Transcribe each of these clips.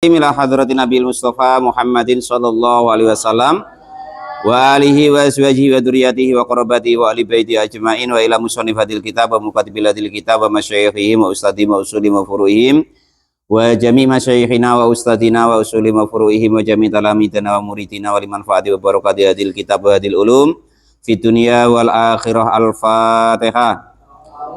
Ila hadratin Nabil Mustafa Muhammadin sallallahu alaihi wasallam wa alihi wa azwajihi wa dzurriyyatihi wa qarabatihi wa ali baiti ajmain wa ila musannifatil kitab wa mukatibilatil kitab wa masyayikhihim wa ustadihim wa usulihim wa furu'ihim wa jami' masyayikhina wa ustadina wa usulihim wa furu'ihim wa jami' talamidina wa muridina wa liman fa'ati wa barakati hadil kitab wa hadil ulum fid dunya wal akhirah. Al-Fatihah.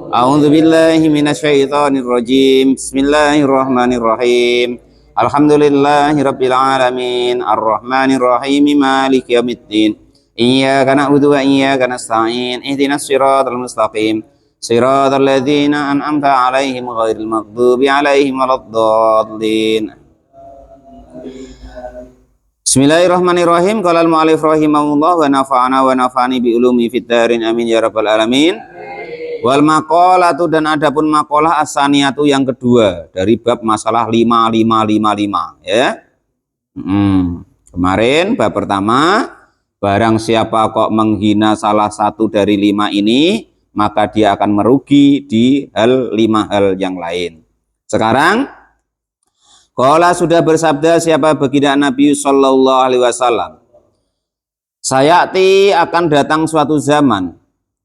A'udzu billahi minasyaitonir rajim. Bismillahirrahmanirrahim. Alhamdulillahi rabbil alamin arrahmanir rahim maliki yaumiddin iyyaka na'budu wa iyyaka nasta'in ihdinas siratal mustaqim siratal ladzina an'amta 'alaihim ghairil maghdubi 'alaihim waladdallin. Bismillahirrahmanirrahim. Qala al-mu'allif rahimahullah wa nafa'ana wa nafa'ani bi ulumi fid darin amin ya rabbal alamin. Wal maqalatu, dan adapun maqalah as-saniyatu yang kedua dari bab masalah 5555 ya. Kemarin bab pertama, barang siapa kok menghina salah satu dari 5 ini, maka dia akan merugi di 5 hal yang lain. Sekarang qala sudah bersabda siapa baginda Nabi sallallahu alaihi wasallam, sayati akan datang suatu zaman,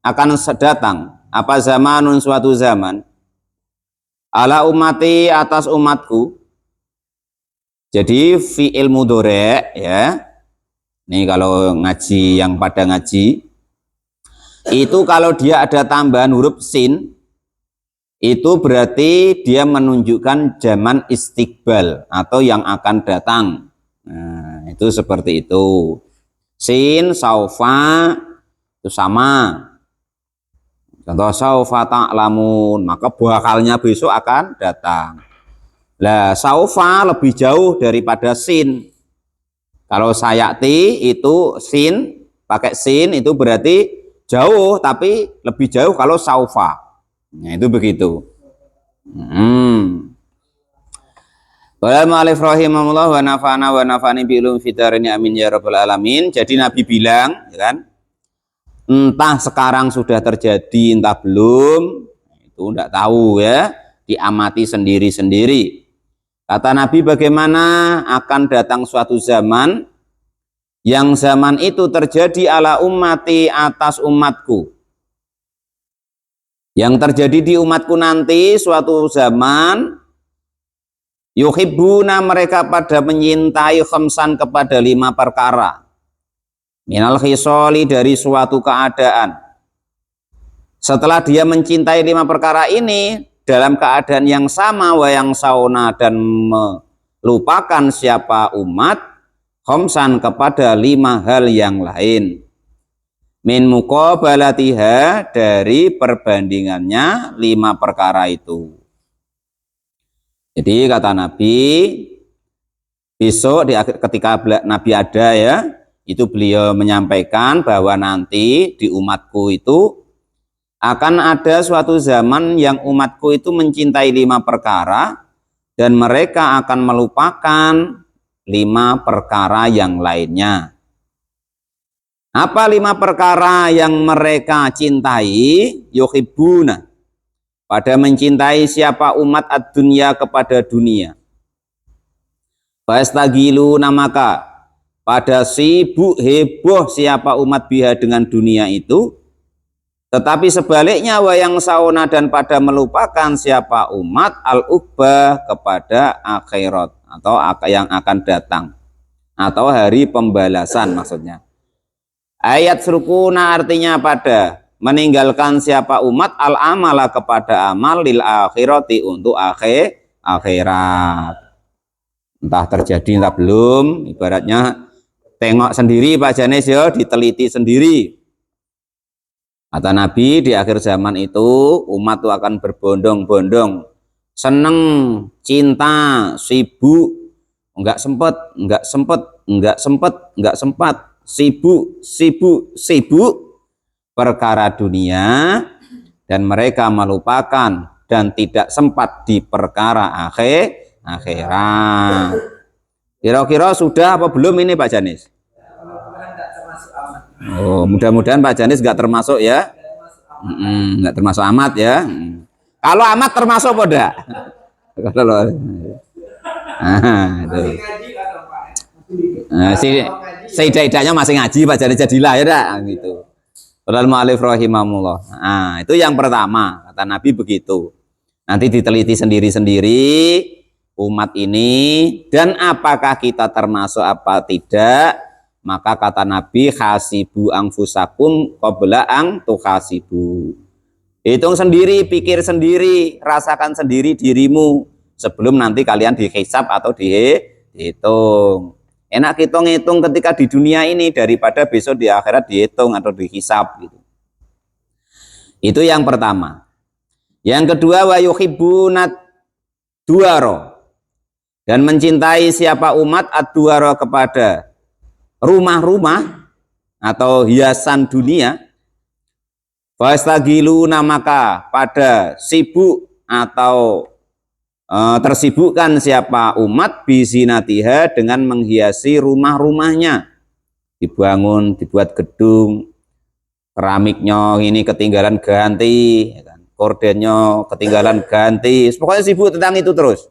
akan datang apa zamanun suatu zaman, ala umati atas umatku. Jadi fi'il mudhari ya. Nih kalau ngaji yang pada ngaji itu kalau dia ada tambahan huruf sin itu berarti dia menunjukkan zaman istiqbal atau yang akan datang. Nah, itu seperti itu. Sin, saufa itu sama. Contoh saufa ta'lamun, maka bakalnya besok akan datang. Lah saufa lebih jauh daripada sin. Kalau sayati itu sin, pakai sin itu berarti jauh, tapi lebih jauh kalau saufa. Nah itu begitu. Qala al-mu'allif rahimahullah wa nafa'ana wa nafa'ani bi ulum fitarini amin ya rabbal alamin. Jadi Nabi bilang, ya kan? Entah sekarang sudah terjadi, entah belum, itu tidak tahu ya, diamati sendiri-sendiri. Kata Nabi, bagaimana akan datang suatu zaman, yang zaman itu terjadi ala ummati atas umatku. Yang terjadi di umatku nanti suatu zaman, yuhibbuna mereka pada menyintai khamsan kepada 5 perkara. Minal khisoli dari suatu keadaan. Setelah dia mencintai 5 perkara ini dalam keadaan yang sama, wa yang sauna, dan melupakan siapa umat, khamsan kepada 5 hal yang lain. Min muqabalatiha dari perbandingannya 5 perkara itu. Jadi kata Nabi, besok ketika Nabi ada ya, itu beliau menyampaikan bahwa nanti di umatku itu akan ada suatu zaman yang umatku itu mencintai 5 perkara dan mereka akan melupakan 5 perkara yang lainnya. Apa 5 perkara yang mereka cintai? Yuhibbuna, pada mencintai siapa umat ad-dunya kepada dunia. Fastagiluna, maka pada sibuk heboh siapa umat biha dengan dunia itu, tetapi sebaliknya wa yang sauna, dan pada melupakan siapa umat al-uqbah kepada akhirat atau yang akan datang atau hari pembalasan maksudnya. Ayat surukuna artinya pada meninggalkan siapa umat al-amala kepada amal lil akhirati untuk akhirat. Entah terjadi entah belum, ibaratnya tengok sendiri Pak Janis ya, diteliti sendiri. Kata Nabi, di akhir zaman itu umat itu akan berbondong-bondong, seneng, cinta, sibuk, enggak sempat, sibuk perkara dunia, dan mereka melupakan dan tidak sempat di perkara akhirat. Kira-kira sudah apa belum ini Pak Janis? Oh, mudah-mudahan Pak Janis nggak termasuk ya. Nggak termasuk amat ya. Kalau amat termasuk apa enggak? Itu. Si Daidanya masih ngaji Pak, jadilah ya dah gitu. Qala al-mu'allif rahimahullah. Nah, itu yang pertama, kata Nabi begitu. Nanti diteliti sendiri-sendiri umat ini dan apakah kita termasuk apa tidak, maka kata Nabi hasibu anfusakum qabla an tuhasibu. Hitung sendiri, pikir sendiri, rasakan sendiri dirimu sebelum nanti kalian dihisab atau dihitung. Enak hitung-hitung ketika di dunia ini daripada besok di akhirat dihitung atau dihisab gitu. Itu yang pertama. Yang kedua, wa yuhibbunad duaro, dan mencintai siapa umat ad-duaro kepada rumah-rumah atau hiasan dunia. Fastagiluna, maka pada sibuk atau tersibukkan siapa umat bizinatiha dengan menghiasi rumah-rumahnya, dibangun, dibuat gedung, keramiknya ini ketinggalan ganti, kordennya ketinggalan ganti, pokoknya sibuk tentang itu terus.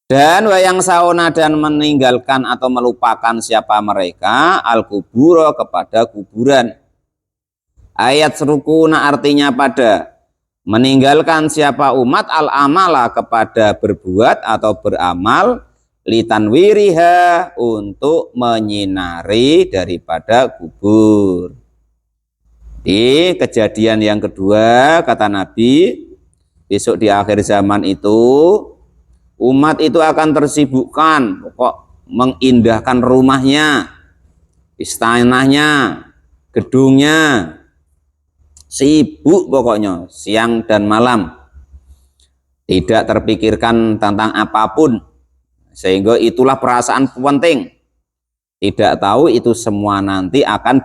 Dan wayang sauna, dan meninggalkan atau melupakan siapa mereka al-kuburo kepada kuburan. Ayat serukuna artinya pada meninggalkan siapa umat al-amala kepada berbuat atau beramal litanwiriha untuk menyinari daripada kubur. Di kejadian yang kedua kata Nabi, besok di akhir zaman itu umat itu akan tersibukkan kok mengindahkan rumahnya, istananya, gedungnya, sibuk pokoknya siang dan malam, tidak terpikirkan tentang apapun, sehingga itulah perasaan penting, tidak tahu itu semua nanti akan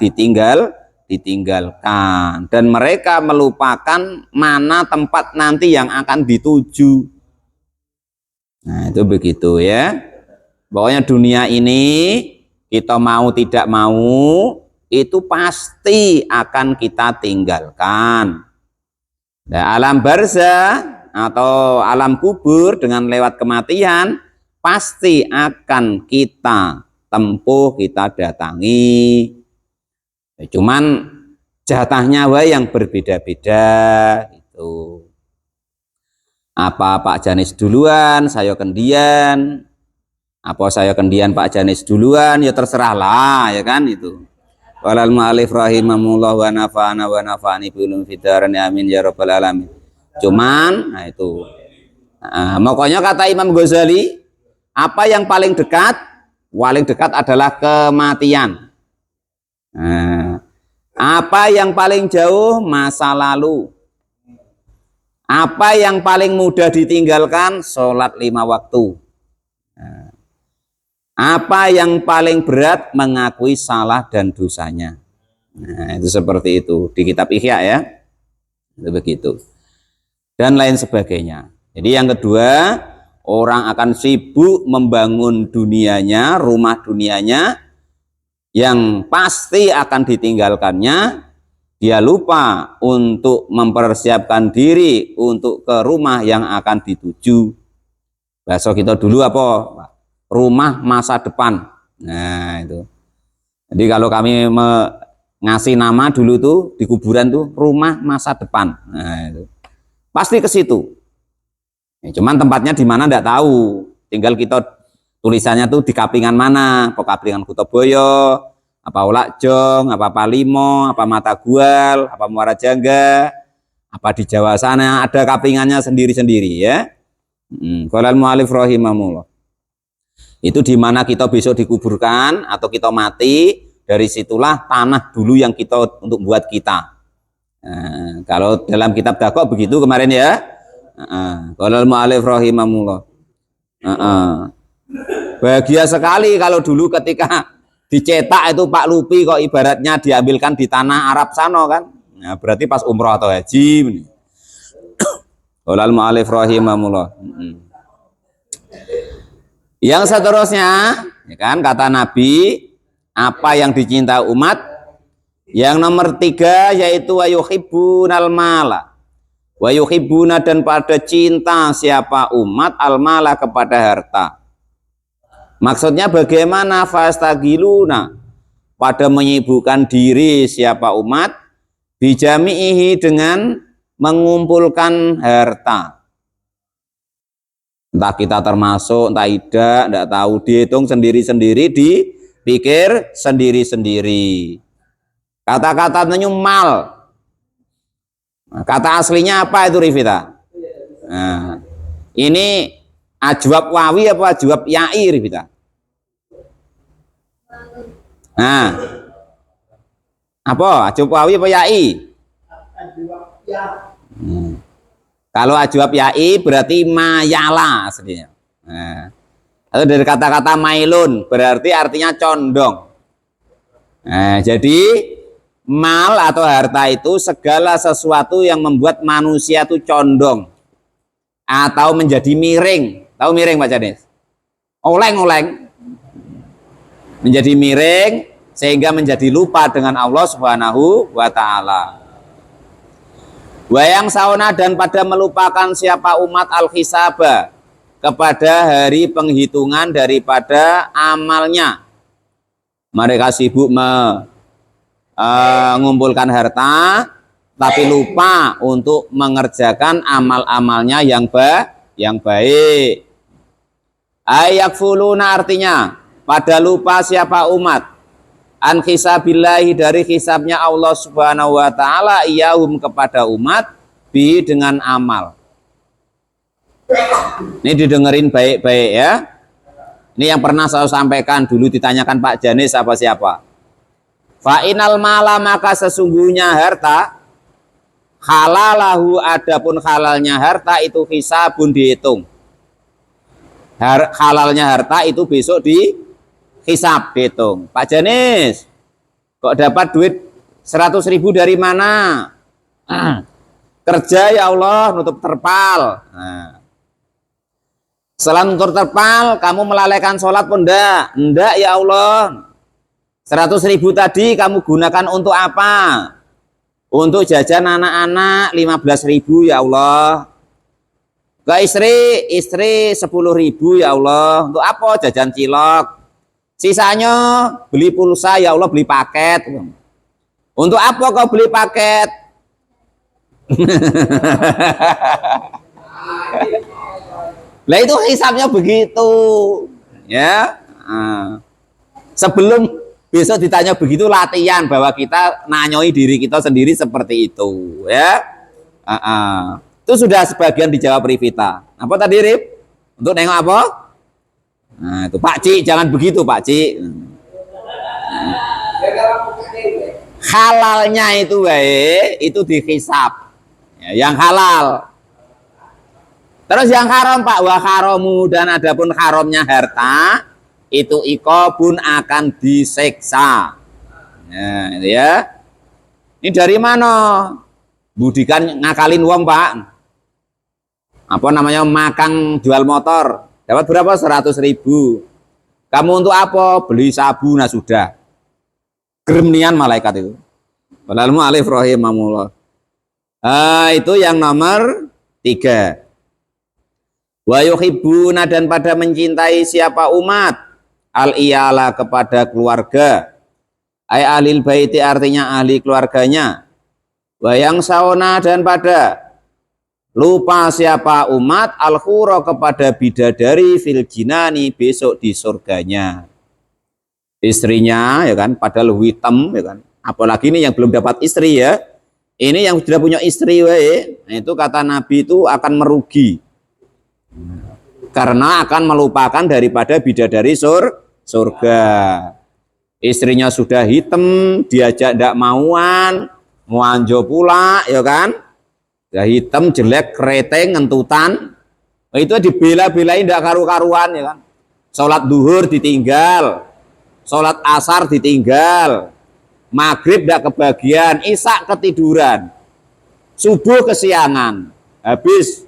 ditinggalkan, dan mereka melupakan mana tempat nanti yang akan dituju. Nah itu begitu ya, pokoknya dunia ini kita mau tidak mau itu pasti akan kita tinggalkan. Nah, alam barzah atau alam kubur dengan lewat kematian pasti akan kita tempuh, kita datangi. Cuman jatahnya yang berbeda-beda itu. Apa Pak Janis duluan, saya kendian. Apa saya kendian Pak Janis duluan, ya terserahlah ya kan itu. Walal ma'alif rahimahullah wa nafa'ana wa nafa'ani bilum fidarani amin ya rabbal alamin. Cuman nah itu pokoknya kata Imam Ghazali, apa yang paling dekat adalah kematian. Apa yang paling jauh masa lalu. Apa yang paling mudah ditinggalkan sholat 5 waktu. Apa yang paling berat mengakui salah dan dosanya. Nah, itu seperti itu di kitab Ihya ya. Itu begitu. Dan lain sebagainya. Jadi yang kedua, orang akan sibuk membangun dunianya, rumah dunianya yang pasti akan ditinggalkannya. Dia lupa untuk mempersiapkan diri untuk ke rumah yang akan dituju. Bahasa kita dulu apa? Rumah masa depan. Nah itu. Jadi kalau kami ngasih nama dulu tuh di kuburan tuh rumah masa depan. Nah itu. Pasti ke situ. Cuman tempatnya di mana enggak tahu. Tinggal kita tulisannya tuh di kaplingan mana? Apa kaplingan Kutoboyo, apa Ulakjong, apa Palimo, apa Matagual, apa Muara Jangga, apa di Jawa sana ada kaplingannya sendiri-sendiri ya. Qala al-mu'allif rahimahullah. Itu di mana kita besok dikuburkan atau kita mati, dari situlah tanah dulu yang kita untuk buat kita. Nah, kalau dalam kitab Dakwah begitu kemarin ya. Qala al-mu'allif rahimahullah. Bahagia sekali kalau dulu ketika dicetak itu Pak Lupi kok ibaratnya diambilkan di tanah Arab sana kan. Nah, berarti pas umroh atau haji. Qala al-mu'allif rahimahullah. Yang seterusnya, ya kan, kata Nabi, apa yang dicinta umat. Yang nomor 3 yaitu wayuhibbunal mala, Wa yuhibbuna dan pada cinta siapa umat almala kepada harta. Maksudnya bagaimana? Fastagiluna, pada menyibukkan diri siapa umat bijami'ihi dengan mengumpulkan harta. Entah kita termasuk, entah tidak tahu, dihitung sendiri-sendiri, dipikir sendiri-sendiri. Kata-kata mal. Kata aslinya apa itu Rifita? Nah, ini ajwab wawi apa ajwab ya'i Rifita? Nah, apa? Ajwab wawi apa ya'i? Kalau ajwab ya'i berarti mayala aslinya. Nah, atau dari kata-kata mailun berarti artinya condong. Nah, jadi mal atau harta itu segala sesuatu yang membuat manusia itu condong atau menjadi miring. Tahu miring Pak Janis? Oleng-oleng. Menjadi miring sehingga menjadi lupa dengan Allah Subhanahu wa taala. Wayang sauna dan pada melupakan siapa umat al-hisaba kepada hari penghitungan daripada amalnya. Mereka sibuk mengumpulkan harta tapi lupa untuk mengerjakan amal-amalnya yang baik. Ayakfuluna artinya pada lupa siapa umat an hisabillahi dari hisabnya Allah Subhanahu wa taala iyahum kepada umat bi dengan amal. Ini didengerin baik-baik ya. Ini yang pernah saya sampaikan dulu, ditanyakan Pak Janis apa siapa. Fa'inal mala maka sesungguhnya harta halalahu adapun halalnya harta itu hisabun dihitung. Halalnya harta itu besok dihisab dihitung. Pak Janis kok dapat duit 100.000 dari mana? Kerja ya Allah nutup terpal. Nah, setelah nutup terpal kamu melalaikan sholat pun enggak ya Allah. 100.000 tadi kamu gunakan untuk apa? Untuk jajan anak-anak 15.000 ya Allah. Ke istri 10.000 ya Allah. Untuk apa? Jajan cilok. Sisanya beli pulsa ya Allah, beli paket. Untuk apa kau beli paket? Lah itu hisabnya begitu. Ya. Sebelum besok ditanya begitu, latihan bahwa kita nanyoi diri kita sendiri seperti itu, ya. Itu sudah sebagian dijawab Rifita. Apa tadi Rif? Untuk nengok apa? Nah, itu Pak Ci, jangan begitu Pak Ci. Halalnya itu itu dihisab. Ya, yang halal. Terus yang haram Pak, wa haramu dan adapun haramnya harta itu iqabun akan diseksa. Nah, itu ya. Ini dari mana? Budikan ngakalin uang Pak. Apa namanya, makang jual motor. Dapat berapa? 100.000. Kamu untuk apa? Beli sabu. Nah sudah. Gremnian malaikat itu. Wallahu alif rahimahullah. Itu yang nomor 3. Wa yuhibbuna dan pada mencintai siapa umat al-iyala kepada keluarga. Ay ahlil baiti artinya ahli keluarganya. Wa yang sauna dan pada lupa siapa umat al-khura kepada bidadari fil jinani besok di surganya. Istrinya ya kan padahal hitam ya kan. Apalagi ini yang belum dapat istri ya. Ini yang sudah punya istri nah, itu kata Nabi itu akan merugi. Karena akan melupakan daripada bidadari surga. Istrinya sudah hitam, diajak ndak mauan, muanjo pula ya kan. Ya hitam, jelek, kreteng, ngentutan. Itu dibela-belain ndak karu-karuan ya kan. Sholat duhur ditinggal, sholat asar ditinggal, maghrib ndak kebagian, isya ketiduran, subuh kesiangan. Habis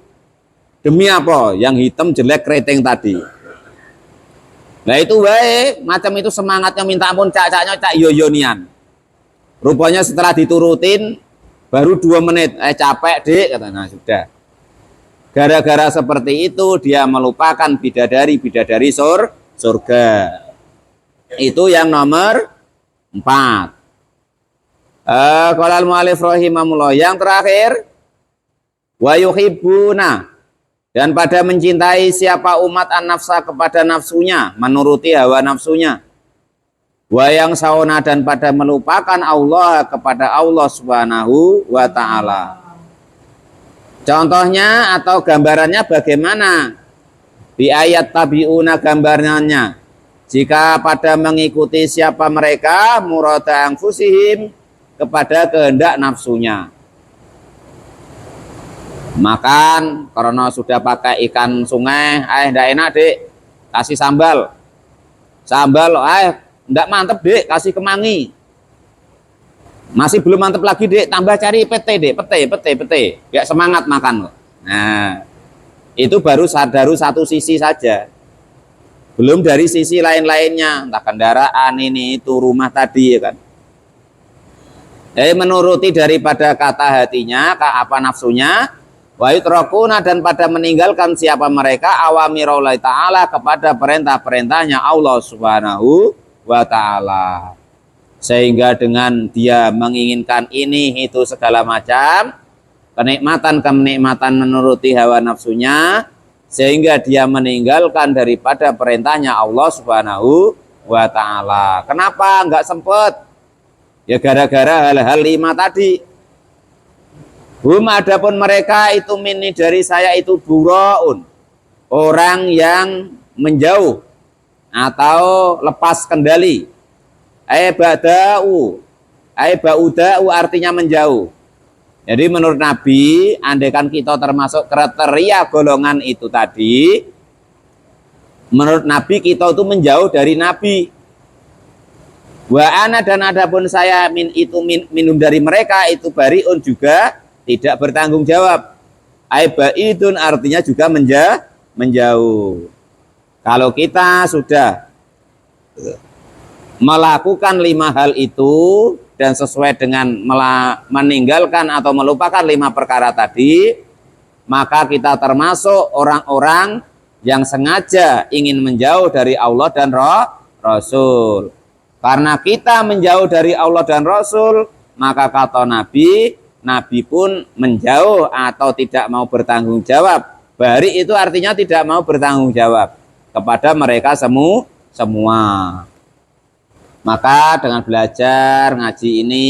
demi apa? Yang hitam, jelek, kreteng tadi. Nah itu baik, macam itu semangatnya minta ampun cak-caknya cak yoyonian. Rupanya setelah diturutin baru 2 menit, capek dek, kata. Nah sudah. Gara-gara seperti itu dia melupakan bidadari surga. Itu yang nomor 4. Qala al-mu'allif rahimahullah. Yang terakhir, wa yuhibbuna, dan pada mencintai siapa umat an-nafsa kepada nafsunya, menuruti hawa nafsunya. Wa yang sauna, dan pada melupakan Allah kepada Allah Subhanahu wa ta'ala. Contohnya atau gambarannya bagaimana? Di ayat tabi'una, gambarannya, jika pada mengikuti siapa mereka murada anfusihim, kepada kehendak nafsunya. Makan karena sudah pakai ikan sungai, ndak enak dek, kasih sambal. Ndak mantep dek, kasih kemangi. Masih belum mantep lagi dek, tambah cari pete dek, pete. Ya semangat makan. Nah, itu baru satu sisi saja. Belum dari sisi lain-lainnya, entah kendaraan ini, itu rumah tadi, ya kan. Menuruti daripada kata hatinya, apa nafsunya, wa yutrakuna, dan pada meninggalkan siapa mereka awamirallahi ta'ala, kepada perintah-perintahnya Allah Subhanahu wa ta'ala. Sehingga dengan dia menginginkan ini itu segala macam kenikmatan menuruti hawa nafsunya, sehingga dia meninggalkan daripada perintahnya Allah Subhanahu wa ta'ala. Kenapa enggak sempet? Ya gara-gara hal-hal 5 tadi. Adapun mereka itu minni, dari saya itu buraun, orang yang menjauh atau lepas kendali. Ba'udau artinya menjauh. Jadi menurut Nabi, andaikan kita termasuk kriteria golongan itu tadi, menurut Nabi kita itu menjauh dari Nabi. Wa ana, dan adapun saya minum dari mereka itu bariun, juga tidak bertanggung jawab. Baidun artinya juga menjauh. Kalau kita sudah melakukan 5 hal itu dan sesuai dengan meninggalkan atau melupakan 5 perkara tadi, maka kita termasuk orang-orang yang sengaja ingin menjauh dari Allah dan Rasul. Karena kita menjauh dari Allah dan Rasul, maka kata Nabi pun menjauh atau tidak mau bertanggung jawab. Bari itu artinya tidak mau bertanggung jawab kepada mereka semua. Maka dengan belajar ngaji ini,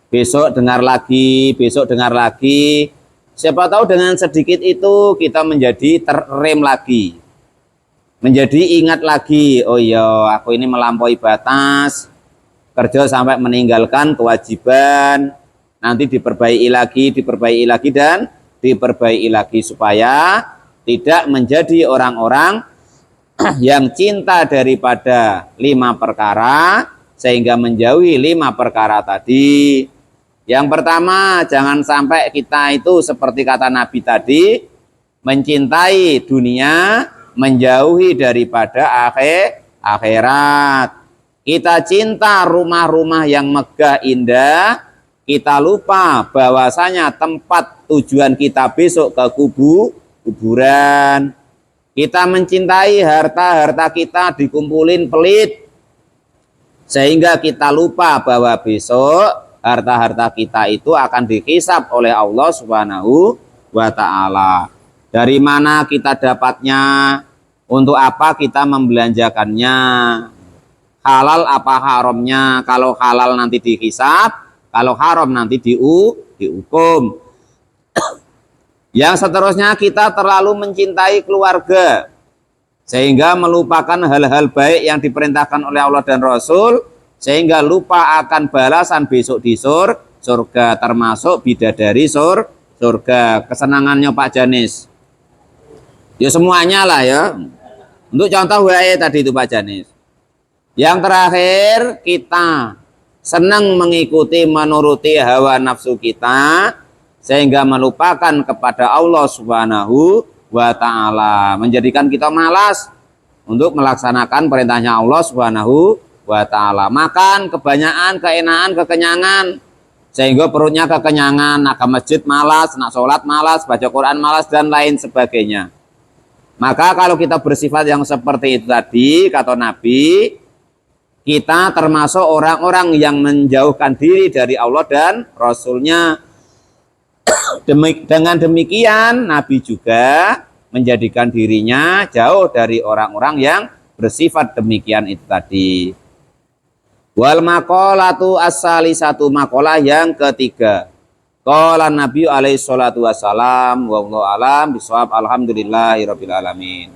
besok dengar lagi, siapa tahu dengan sedikit itu kita menjadi terrem lagi. Menjadi ingat lagi, oh iya, aku ini melampaui batas, kerja sampai meninggalkan kewajiban, nanti diperbaiki lagi dan diperbaiki lagi, supaya tidak menjadi orang-orang yang cinta daripada 5 perkara, sehingga menjauhi 5 perkara tadi. Yang pertama, jangan sampai kita itu seperti kata Nabi tadi, mencintai dunia, menjauhi daripada akhirat. Kita cinta rumah-rumah yang megah indah, kita lupa bahwasanya tempat tujuan kita besok ke kuburan. Kita mencintai harta kita dikumpulin pelit, sehingga kita lupa bahwa besok harta kita itu akan dihisab oleh Allah Subhanahu wa ta'ala. Dari mana kita dapatnya? Untuk apa kita membelanjakannya? Halal apa haramnya? Kalau halal nanti dihisab, kalau haram nanti dihukum. Yang seterusnya, kita terlalu mencintai keluarga sehingga melupakan hal-hal baik yang diperintahkan oleh Allah dan Rasul, sehingga lupa akan balasan besok di surga, termasuk bidadari surga. Kesenangannya Pak Janis, ya semuanya lah ya. Untuk contoh wae tadi itu Pak Janis. Yang terakhir, kita senang mengikuti menuruti hawa nafsu kita, sehingga melupakan kepada Allah Subhanahu wa ta'ala, menjadikan kita malas untuk melaksanakan perintahnya Allah Subhanahu wa ta'ala. Makan kebanyakan, keenaan, kekenyangan, sehingga perutnya kekenyangan, nak ke masjid malas, nak sholat malas, baca Quran malas, dan lain sebagainya. Maka kalau kita bersifat yang seperti itu tadi, kata Nabi, kita termasuk orang-orang yang menjauhkan diri dari Allah dan Rasul-Nya. Dengan demikian, Nabi juga menjadikan dirinya jauh dari orang-orang yang bersifat demikian itu tadi. Wal maqalatu as-salisatu, maqalah yang ketiga. Qala Nabi alaihi salatu wassalam, wallahu alam bisawab, alhamdulillahirabbil alamin.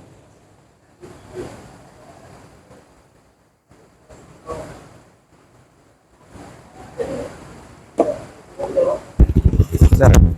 Bentar.